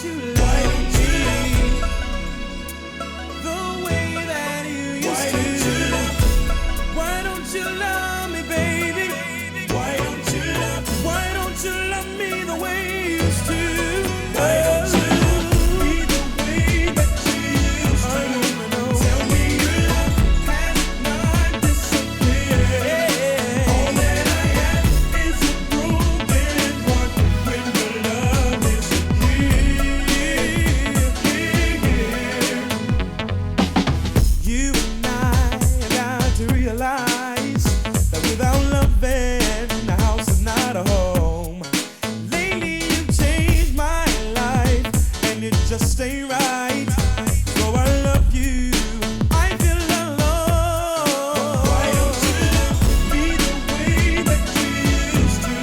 you love me the way that you used to? Why don't you love me, baby? Why don't you love me the way you used to? Why don't you love me the way that you used to? I wanna know. Tell me your love has not disappeared. All that I have is a broken heart when your love is here. You and I got to realize that without loving, the house is not a home. Lately you've changed my life, and it just ain't right. So I love you, I feel alone. Why don't you love me the way that you used to?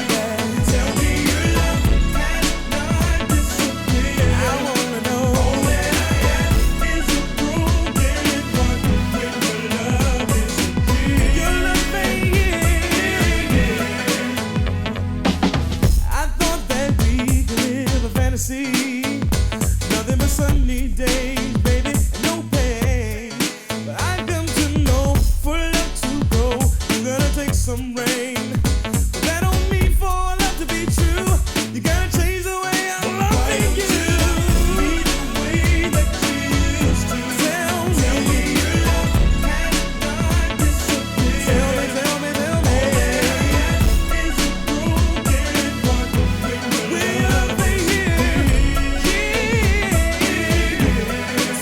Tell me your love has not disappeared. I wanna know. All that I have is a broken heart when your love is here. Your love ain't here. I thought that we could live a fantasy, nothing but sunny days, baby, and no pain. But I come to know for love to grow, you're gonna take some rain. But that don't mean for love to be true. You gotta change the way I'm loving you. Be the way that you used to. Tell me your love has not disappeared. Tell me. All that I have is a broken heart when your love ain't here.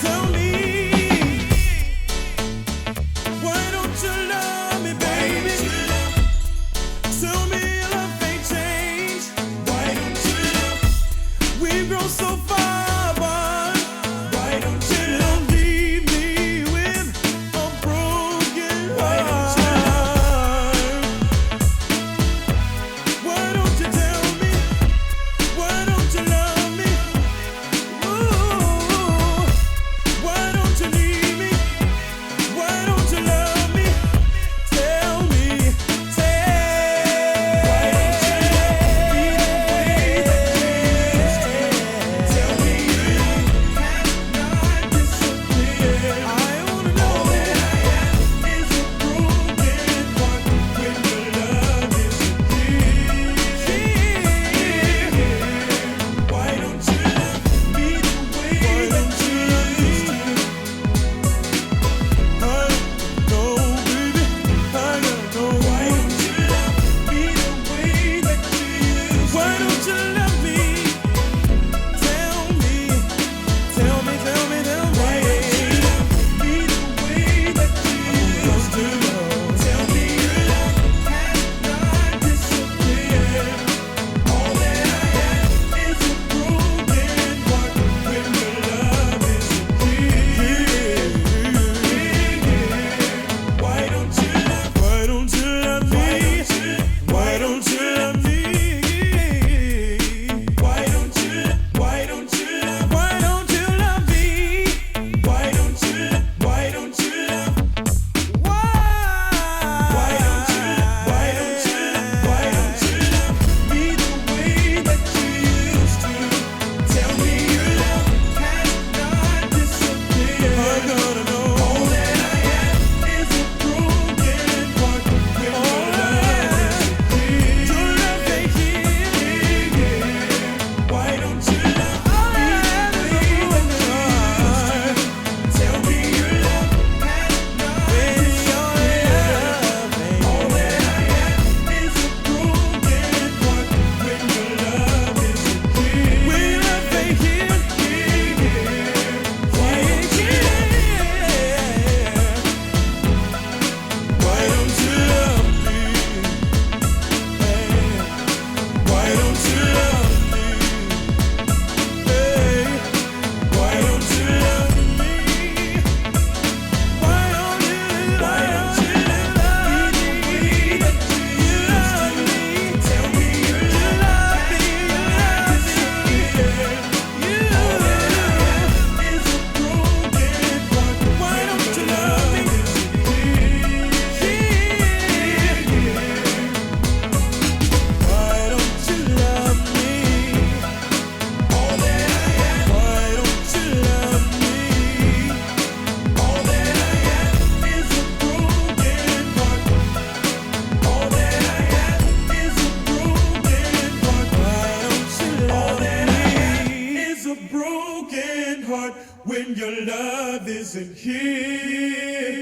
Tell me, why don't you love me, baby? Tell me your love ain't changed. Why don't you love? We've grown so far apart. Why don't you don't leave me with a broken heart? Why don't you tell me? Why don't you love me? Ooh, why don't you leave me? Why don't you love me? Tell me, tell. Why don't you love me the way that you used to? Tell when your love isn't here.